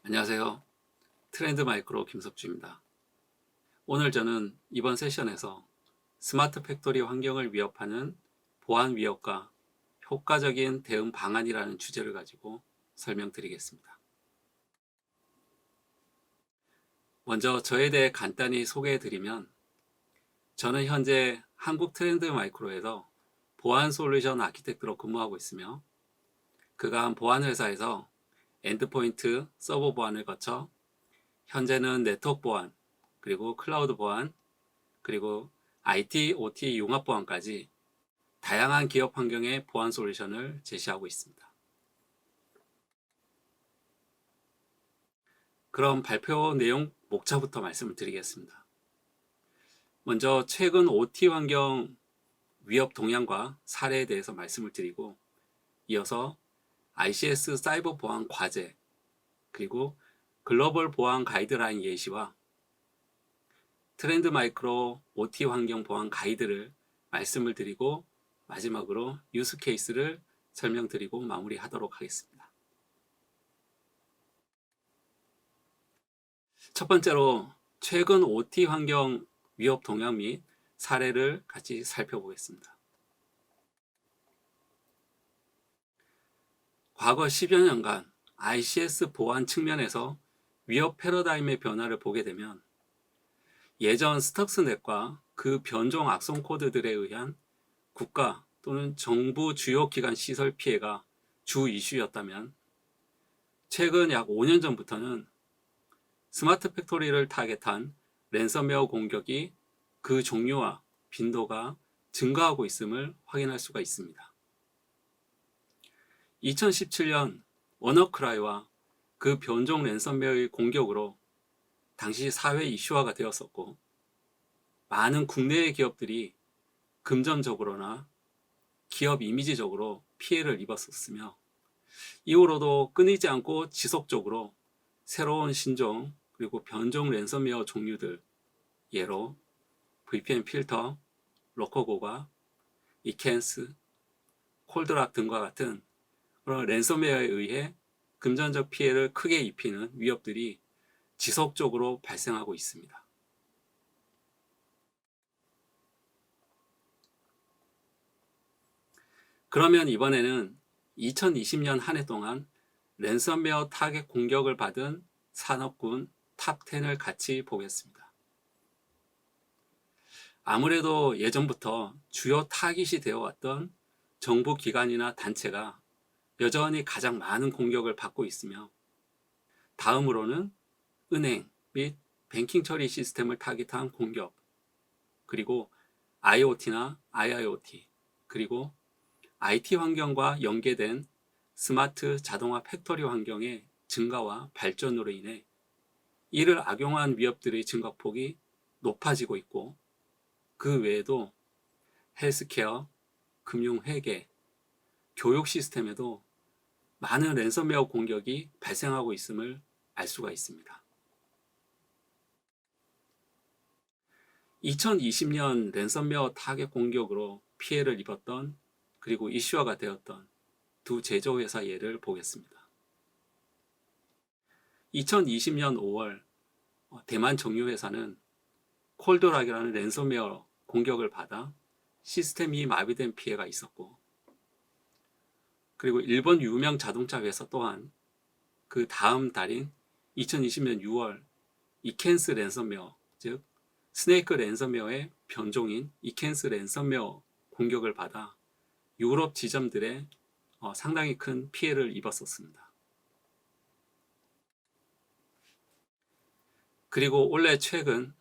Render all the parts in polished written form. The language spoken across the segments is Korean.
안녕하세요. 트렌드 마이크로 김석주입니다. 오늘 저는 이번 세션에서 스마트 팩토리 환경을 위협하는 보안 위협과 효과적인 대응 방안이라는 주제를 가지고 설명드리겠습니다. 먼저 저에 대해 간단히 소개해드리면, 저는 현재 한국 트렌드 마이크로에서 보안 솔루션 아키텍트로 근무하고 있으며, 그간 보안 회사에서 엔드포인트 서버 보안을 거쳐 현재는 네트워크 보안, 그리고 클라우드 보안, 그리고 IT, OT 융합 보안까지 다양한 기업 환경의 보안 솔루션을 제시하고 있습니다. 그럼 발표 내용 목차부터 말씀을 드리겠습니다. 먼저 최근 OT 환경 위협 동향과 사례에 대해서 말씀을 드리고, 이어서 ICS 사이버 보안 과제, 그리고 글로벌 보안 가이드라인 예시와 트렌드 마이크로 OT 환경 보안 가이드를 말씀을 드리고, 마지막으로 유스 케이스를 설명드리고 마무리하도록 하겠습니다. 첫 번째로 최근 OT 환경 위협 동향 및 사례를 같이 살펴보겠습니다. 과거 10여 년간 ICS 보안 측면에서 위협 패러다임의 변화를 보게 되면, 예전 스턱스넷과 그 변종 악성 코드들에 의한 국가 또는 정부 주요 기관 시설 피해가 주 이슈였다면, 최근 약 5년 전부터는 스마트 팩토리를 타겟한 랜섬웨어 공격이 그 종류와 빈도가 증가하고 있음을 확인할 수가 있습니다. 2017년 워너크라이와 그 변종 랜섬웨어의 공격으로 당시 사회 이슈화가 되었었고, 많은 국내의 기업들이 금전적으로나 기업 이미지적으로 피해를 입었었으며, 이후로도 끊이지 않고 지속적으로 새로운 신종 그리고 변종 랜섬웨어 종류들, 예로 VPN 필터, 로커고가, 이켄스, 콜드락 등과 같은 그런 랜섬웨어에 의해 금전적 피해를 크게 입히는 위협들이 지속적으로 발생하고 있습니다. 그러면 이번에는 2020년 한 해 동안 랜섬웨어 타겟 공격을 받은 산업군 탑 10을 같이 보겠습니다. 아무래도 예전부터 주요 타깃이 되어 왔던 정부 기관이나 단체가 여전히 가장 많은 공격을 받고 있으며, 다음으로는 은행 및 뱅킹 처리 시스템을 타깃한 공격, 그리고 IoT나 IIoT, 그리고 IT 환경과 연계된 스마트 자동화 팩토리 환경의 증가와 발전으로 인해 이를 악용한 위협들의 증가폭이 높아지고 있고, 그 외에도 헬스케어, 금융회계, 교육 시스템에도 많은 랜섬웨어 공격이 발생하고 있음을 알 수가 있습니다. 2020년 랜섬웨어 타겟 공격으로 피해를 입었던, 그리고 이슈화가 되었던 두 제조회사 예를 보겠습니다. 2020년 5월 대만 정유회사는 콜드락이라는 랜섬웨어 공격을 받아 시스템이 마비된 피해가 있었고, 그리고 일본 유명 자동차 회사 또한 그 다음 달인 2020년 6월 이켄스 랜섬웨어, 즉 스네이크 랜섬웨어의 변종인 이켄스 랜섬웨어 공격을 받아 유럽 지점들에 상당히 큰 피해를 입었었습니다. 그리고 올해 최근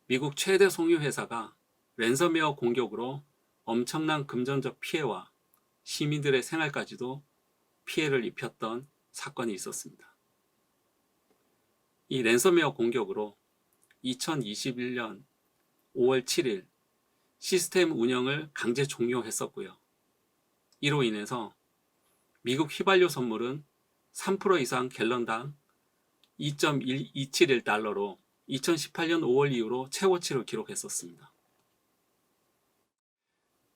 미국 최대 송유 회사가 랜섬웨어 공격으로 엄청난 금전적 피해와 시민들의 생활까지도 피해를 입혔던 사건이 있었습니다. 이 랜섬웨어 공격으로 2021년 5월 7일 시스템 운영을 강제 종료했었고요. 이로 인해서 미국 휘발유 선물은 3% 이상 갤런당 2.271달러로 2018년 5월 이후로 최고치를 기록했었습니다.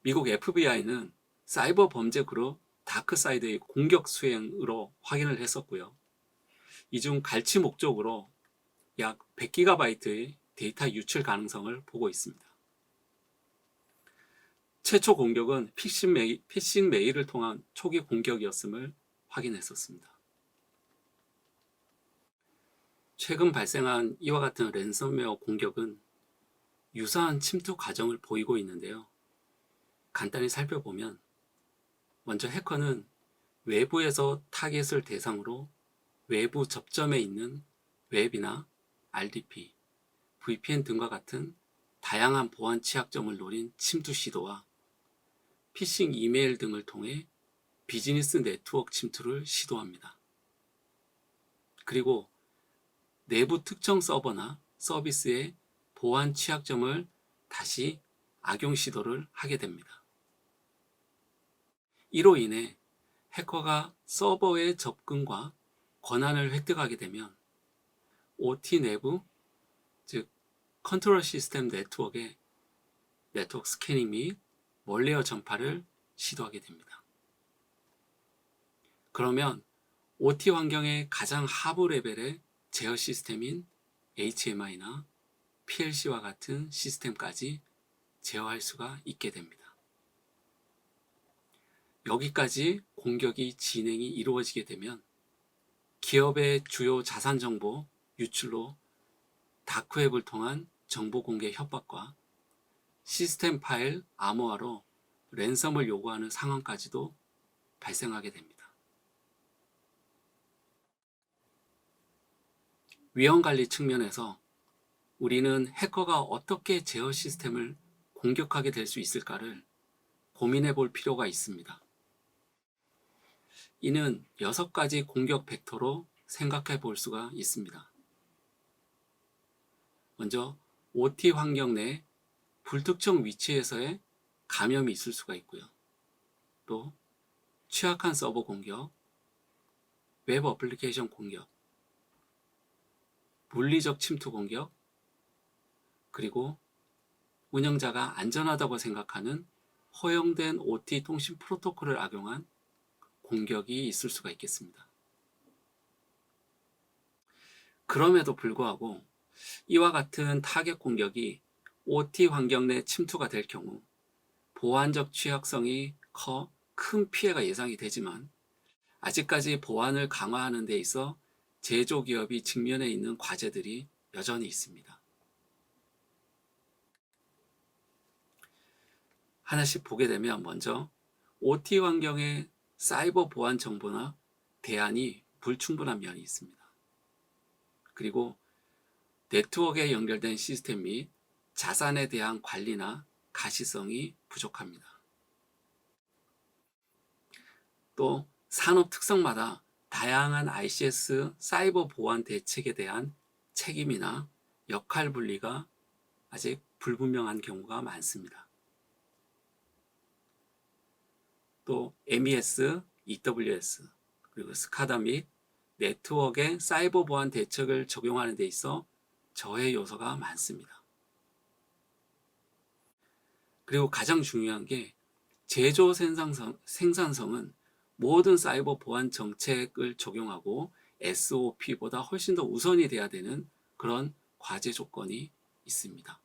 미국 FBI는 사이버 범죄 그룹 다크사이드의 공격 수행으로 확인을 했었고요. 이 중 갈취 목적으로 약 100GB의 데이터 유출 가능성을 보고 있습니다. 최초 공격은 피싱 메일을 통한 초기 공격이었음을 확인했었습니다. 최근 발생한 이와 같은 랜섬웨어 공격은 유사한 침투 과정을 보이고 있는데요. 간단히 살펴보면 먼저 해커는 외부에서 타겟을 대상으로 외부 접점에 있는 웹이나 RDP, VPN 등과 같은 다양한 보안 취약점을 노린 침투 시도와 피싱 이메일 등을 통해 비즈니스 네트워크 침투를 시도합니다. 그리고 내부 특정 서버나 서비스의 보안 취약점을 다시 악용 시도를 하게 됩니다. 이로 인해 해커가 서버의 접근과 권한을 획득하게 되면 OT 내부, 즉 컨트롤 시스템 네트워크의 네트워크 스캐닝 및 멀레어 전파를 시도하게 됩니다. 그러면 OT 환경의 가장 하부 레벨의 제어 시스템인 HMI나 PLC와 같은 시스템까지 제어할 수가 있게 됩니다. 여기까지 공격이 진행이 이루어지게 되면 기업의 주요 자산 정보 유출로 다크웹을 통한 정보 공개 협박과 시스템 파일 암호화로 랜섬을 요구하는 상황까지도 발생하게 됩니다. 위험 관리 측면에서 우리는 해커가 어떻게 제어 시스템을 공격하게 될 수 있을까를 고민해 볼 필요가 있습니다. 이는 6가지 공격 벡터로 생각해 볼 수가 있습니다. 먼저 OT 환경 내 불특정 위치에서의 감염이 있을 수가 있고요. 또 취약한 서버 공격, 웹 어플리케이션 공격, 물리적 침투 공격, 그리고 운영자가 안전하다고 생각하는 허용된 OT 통신 프로토콜을 악용한 공격이 있을 수가 있겠습니다. 그럼에도 불구하고 이와 같은 타겟 공격이 OT 환경 내 침투가 될 경우 보안적 취약성이 커 큰 피해가 예상이 되지만 아직까지 보안을 강화하는 데 있어 제조기업이 직면해 있는 과제들이 여전히 있습니다. 하나씩 보게 되면 먼저 OT 환경의 사이버 보안 정보나 대안이 불충분한 면이 있습니다. 그리고 네트워크에 연결된 시스템 및 자산에 대한 관리나 가시성이 부족합니다. 또 산업 특성마다 다양한 ICS 사이버 보안 대책에 대한 책임이나 역할 분리가 아직 불분명한 경우가 많습니다. 또 MES, EWS, 그리고 스카다 및 네트워크의 사이버 보안 대책을 적용하는 데 있어 저해 요소가 많습니다. 그리고 가장 중요한 게 제조 생산성은 모든 사이버 보안 정책을 적용하고 SOP보다 훨씬 더 우선이 돼야 되는 그런 과제 조건이 있습니다.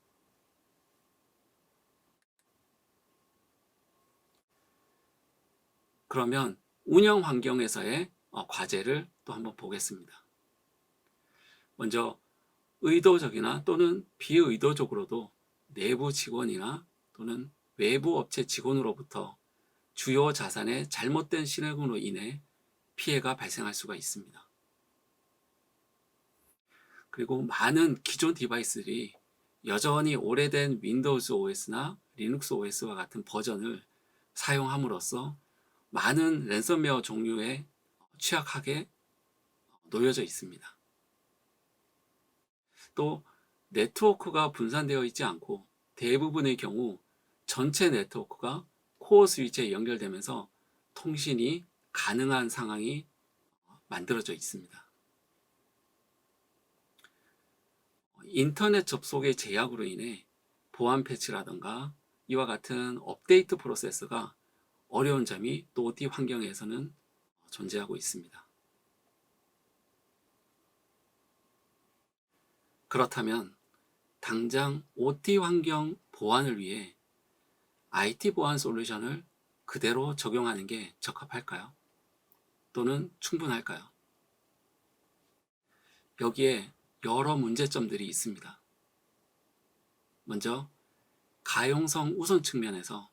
그러면 운영 환경에서의 과제를 또 한번 보겠습니다. 먼저 의도적이나 또는 비의도적으로도 내부 직원이나 또는 외부 업체 직원으로부터 주요 자산의 잘못된 실행으로 인해 피해가 발생할 수가 있습니다. 그리고 많은 기존 디바이스들이 여전히 오래된 윈도우즈 OS나 리눅스 OS와 같은 버전을 사용함으로써 많은 랜섬웨어 종류에 취약하게 놓여져 있습니다. 또 네트워크가 분산되어 있지 않고 대부분의 경우 전체 네트워크가 코어 스위치에 연결되면서 통신이 가능한 상황이 만들어져 있습니다. 인터넷 접속의 제약으로 인해 보안 패치라든가 이와 같은 업데이트 프로세스가 어려운 점이 또 OT 환경에서는 존재하고 있습니다. 그렇다면 당장 OT 환경 보안을 위해 IT 보안 솔루션을 그대로 적용하는 게 적합할까요? 또는 충분할까요? 여기에 여러 문제점들이 있습니다. 먼저 가용성 우선 측면에서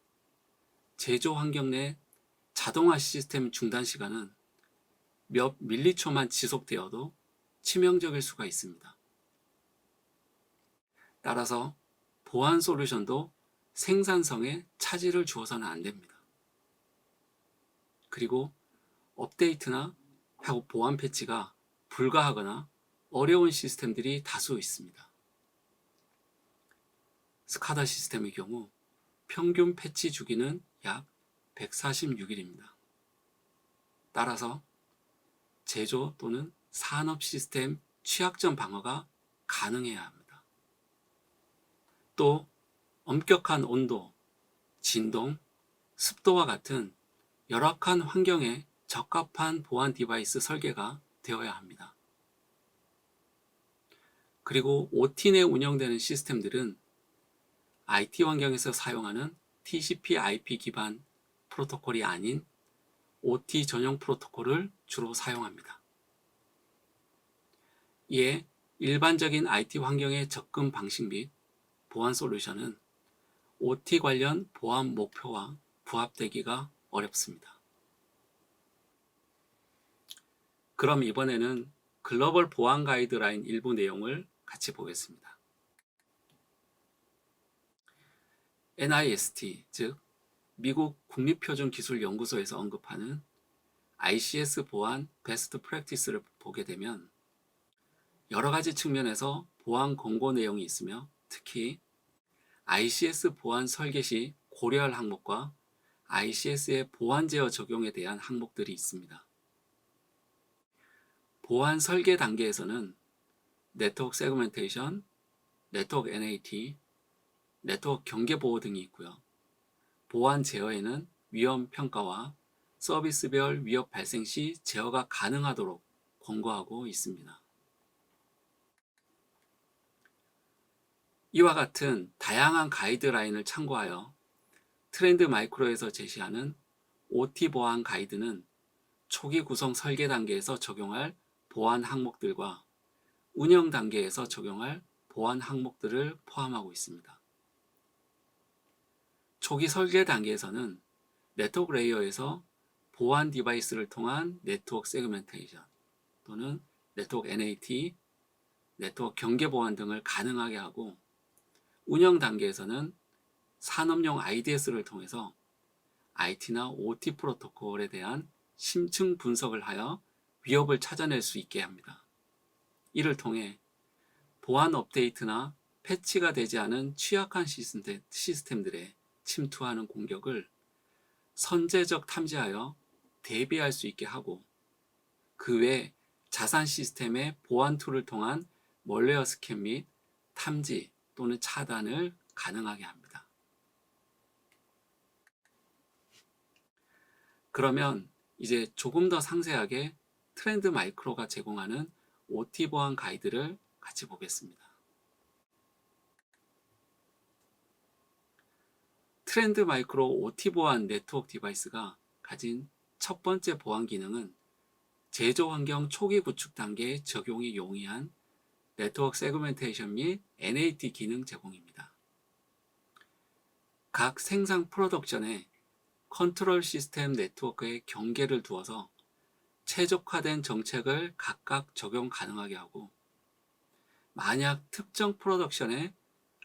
제조 환경 내 자동화 시스템 중단 시간은 몇 밀리초만 지속되어도 치명적일 수가 있습니다. 따라서 보안 솔루션도 생산성에 차질을 주어서는 안 됩니다. 그리고 업데이트나 보안 패치가 불가하거나 어려운 시스템들이 다수 있습니다. 스카다 시스템의 경우 평균 패치 주기는 약 146일입니다. 따라서 제조 또는 산업 시스템 취약점 방어가 가능해야 합니다. 또 엄격한 온도, 진동, 습도와 같은 열악한 환경에 적합한 보안 디바이스 설계가 되어야 합니다. 그리고 OT 내 운영되는 시스템들은 IT 환경에서 사용하는 TCP/IP 기반 프로토콜이 아닌 OT 전용 프로토콜을 주로 사용합니다. 이에 일반적인 IT 환경의 접근 방식 및 보안 솔루션은 OT 관련 보안 목표와 부합되기가 어렵습니다. 그럼 이번에는 글로벌 보안 가이드라인 일부 내용을 같이 보겠습니다. NIST, 즉 미국 국립표준기술연구소에서 언급하는 ICS 보안 베스트 프랙티스를 보게 되면 여러 가지 측면에서 보안 권고 내용이 있으며 특히 ICS 보안 설계 시 고려할 항목과 ICS의 보안 제어 적용에 대한 항목들이 있습니다. 보안 설계 단계에서는 네트워크 세그멘테이션, 네트워크 NAT, 네트워크 경계 보호 등이 있고요. 보안 제어에는 위험 평가와 서비스별 위협 발생 시 제어가 가능하도록 권고하고 있습니다. 이와 같은 다양한 가이드라인을 참고하여 트렌드 마이크로에서 제시하는 OT 보안 가이드는 초기 구성 설계 단계에서 적용할 보안 항목들과 운영 단계에서 적용할 보안 항목들을 포함하고 있습니다. 초기 설계 단계에서는 네트워크 레이어에서 보안 디바이스를 통한 네트워크 세그멘테이션 또는 네트워크 NAT, 네트워크 경계 보안 등을 가능하게 하고 운영 단계에서는 산업용 IDS를 통해서 IT나 OT 프로토콜에 대한 심층 분석을 하여 위협을 찾아낼 수 있게 합니다. 이를 통해 보안 업데이트나 패치가 되지 않은 취약한 시스템들에 침투하는 공격을 선제적 탐지하여 대비할 수 있게 하고 그 외 자산 시스템의 보안 툴을 통한 멀웨어 스캔 및 탐지 또는 차단을 가능하게 합니다. 그러면 이제 조금 더 상세하게 트렌드 마이크로가 제공하는 OT 보안 가이드를 같이 보겠습니다. 트렌드 마이크로 OT 보안 네트워크 디바이스가 가진 첫 번째 보안 기능은 제조 환경 초기 구축 단계의 적용이 용이한 네트워크 세그멘테이션 및 NAT 기능 제공입니다. 각 생산 프로덕션에 컨트롤 시스템 네트워크의 경계를 두어서 최적화된 정책을 각각 적용 가능하게 하고 만약 특정 프로덕션에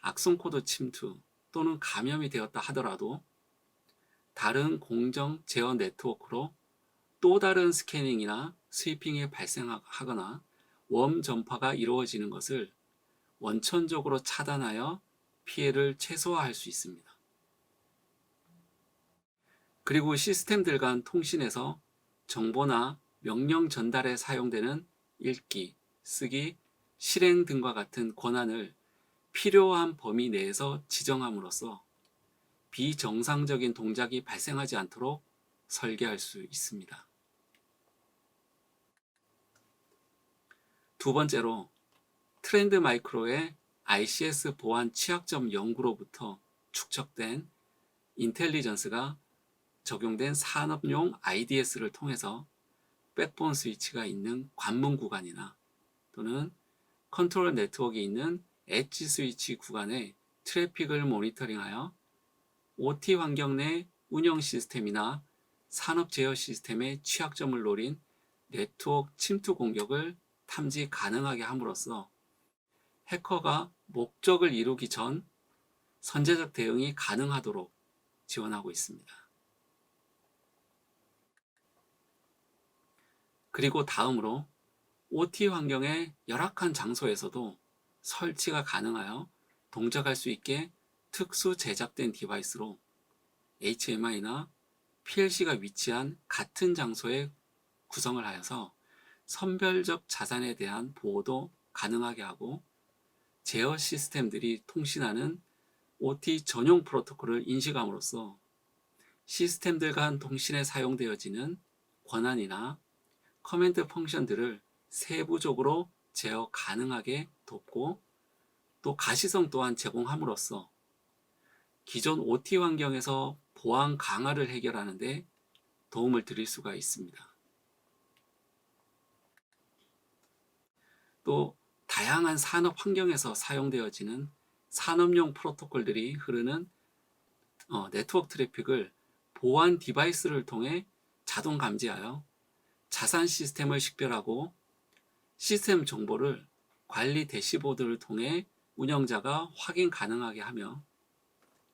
악성 코드 침투 또는 감염이 되었다 하더라도 다른 공정 제어 네트워크로 또 다른 스캐닝이나 스위핑이 발생하거나 웜 전파가 이루어지는 것을 원천적으로 차단하여 피해를 최소화할 수 있습니다. 그리고 시스템들 간 통신에서 정보나 명령 전달에 사용되는 읽기, 쓰기, 실행 등과 같은 권한을 필요한 범위 내에서 지정함으로써 비정상적인 동작이 발생하지 않도록 설계할 수 있습니다. 두 번째로 트렌드 마이크로의 ICS 보안 취약점 연구로부터 축적된 인텔리전스가 적용된 산업용 IDS를 통해서 백본 스위치가 있는 관문 구간이나 또는 컨트롤 네트워크에 있는 엣지 스위치 구간의 트래픽을 모니터링하여 OT 환경 내 운영 시스템이나 산업 제어 시스템의 취약점을 노린 네트워크 침투 공격을 탐지 가능하게 함으로써 해커가 목적을 이루기 전 선제적 대응이 가능하도록 지원하고 있습니다. 그리고 다음으로 OT 환경의 열악한 장소에서도 설치가 가능하여 동작할 수 있게 특수 제작된 디바이스로 HMI나 PLC가 위치한 같은 장소에 구성을 하여서 선별적 자산에 대한 보호도 가능하게 하고 제어 시스템들이 통신하는 OT 전용 프로토콜을 인식함으로써 시스템들 간 통신에 사용되어지는 권한이나 커맨드 펑션들을 세부적으로 제어 가능하게 돕고 또 가시성 또한 제공함으로써 기존 OT 환경에서 보안 강화를 해결하는 데 도움을 드릴 수가 있습니다. 또 다양한 산업 환경에서 사용되어지는 산업용 프로토콜들이 흐르는 네트워크 트래픽을 보안 디바이스를 통해 자동 감지하여 자산 시스템을 식별하고 시스템 정보를 관리 대시보드를 통해 운영자가 확인 가능하게 하며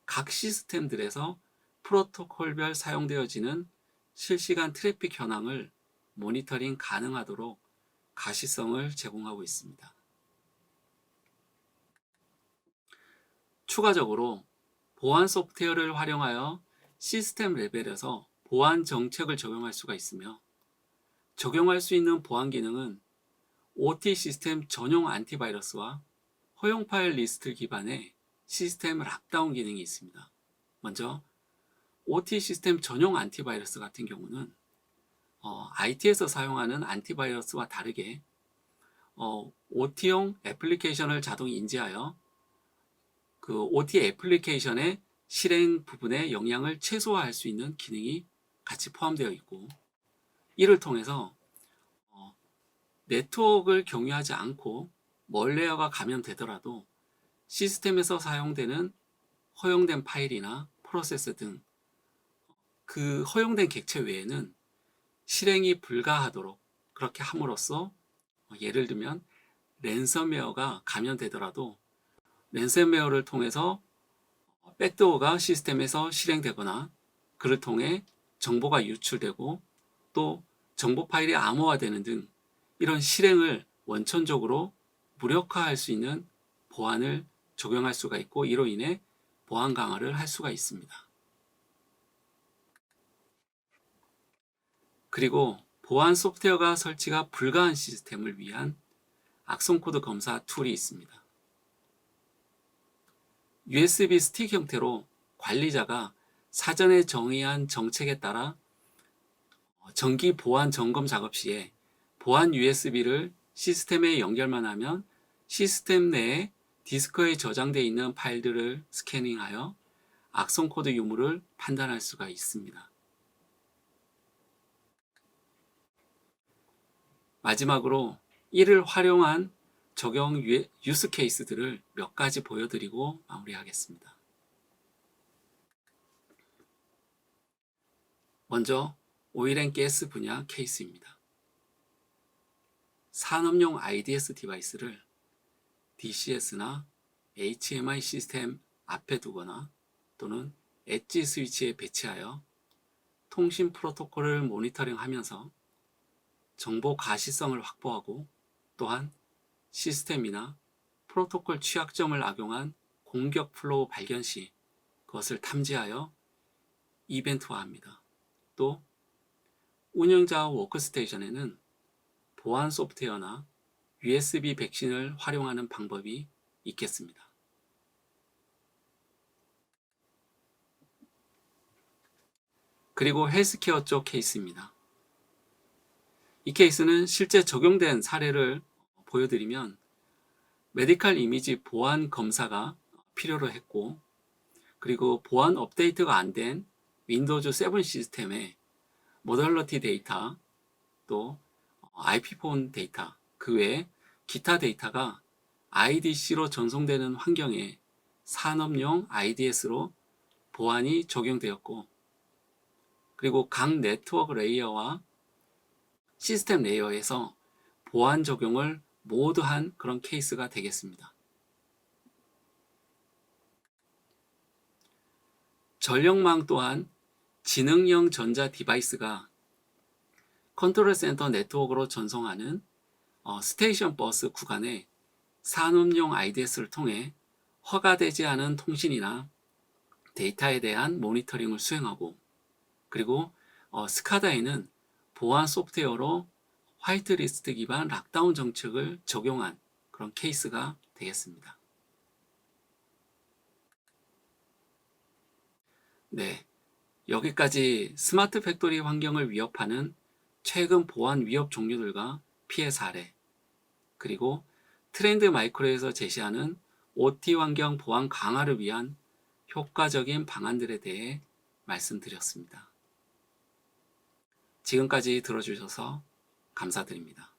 각 시스템들에서 프로토콜별 사용되어지는 실시간 트래픽 현황을 모니터링 가능하도록 가시성을 제공하고 있습니다. 추가적으로 보안 소프트웨어를 활용하여 시스템 레벨에서 보안 정책을 적용할 수가 있으며 적용할 수 있는 보안 기능은 OT 시스템 전용 안티바이러스와 허용 파일 리스트 기반의 시스템 락다운 기능이 있습니다. 먼저 OT 시스템 전용 안티바이러스 같은 경우는 IT에서 사용하는 안티바이러스와 다르게 OT용 애플리케이션을 자동 인지하여 그 OT 애플리케이션의 실행 부분의 영향을 최소화할 수 있는 기능이 같이 포함되어 있고 이를 통해서 네트워크를 경유하지 않고 멀웨어가 감염되더라도 시스템에서 사용되는 허용된 파일이나 프로세스 등 그 허용된 객체 외에는 실행이 불가하도록 그렇게 함으로써 예를 들면 랜섬웨어가 감염되더라도 랜섬웨어를 통해서 백도어가 시스템에서 실행되거나 그를 통해 정보가 유출되고 또 정보 파일이 암호화되는 등 이런 실행을 원천적으로 무력화할 수 있는 보안을 적용할 수가 있고 이로 인해 보안 강화를 할 수가 있습니다. 그리고 보안 소프트웨어가 설치가 불가한 시스템을 위한 악성 코드 검사 툴이 있습니다. USB 스틱 형태로 관리자가 사전에 정의한 정책에 따라 정기 보안 점검 작업 시에 보안 USB를 시스템에 연결만 하면 시스템 내에 디스크에 저장되어 있는 파일들을 스캐닝하여 악성 코드 유무를 판단할 수가 있습니다. 마지막으로 이를 활용한 적용 유스 케이스들을 몇 가지 보여드리고 마무리하겠습니다. 먼저 오일앤가스 분야 케이스입니다. 산업용 IDS 디바이스를 DCS나 HMI 시스템 앞에 두거나 또는 엣지 스위치에 배치하여 통신 프로토콜을 모니터링하면서 정보 가시성을 확보하고 또한 시스템이나 프로토콜 취약점을 악용한 공격 플로우 발견 시 그것을 탐지하여 이벤트화합니다. 또 운영자 워크스테이션에는 보안 소프트웨어나 USB 백신을 활용하는 방법이 있겠습니다. 그리고 헬스케어 쪽 케이스입니다. 이 케이스는 실제 적용된 사례를 보여드리면 메디컬 이미지 보안 검사가 필요로 했고, 그리고 보안 업데이트가 안 된 윈도우즈 7 시스템에 모덜러티 데이터, 또 IP폰 데이터, 그 외에 기타 데이터가 IDC로 전송되는 환경에 산업용 IDS로 보안이 적용되었고, 그리고 각 네트워크 레이어와 시스템 레이어에서 보안 적용을 모두 한 그런 케이스가 되겠습니다. 전력망 또한 지능형 전자 디바이스가 컨트롤 센터 네트워크로 전송하는 스테이션 버스 구간에 산업용 IDS를 통해 허가되지 않은 통신이나 데이터에 대한 모니터링을 수행하고, 그리고 스카다에는 보안 소프트웨어로 화이트리스트 기반 락다운 정책을 적용한 그런 케이스가 되겠습니다. 네, 여기까지 스마트 팩토리 환경을 위협하는 최근 보안 위협 종류들과 피해 사례, 그리고 트렌드 마이크로에서 제시하는 OT 환경 보안 강화를 위한 효과적인 방안들에 대해 말씀드렸습니다. 지금까지 들어주셔서 감사드립니다.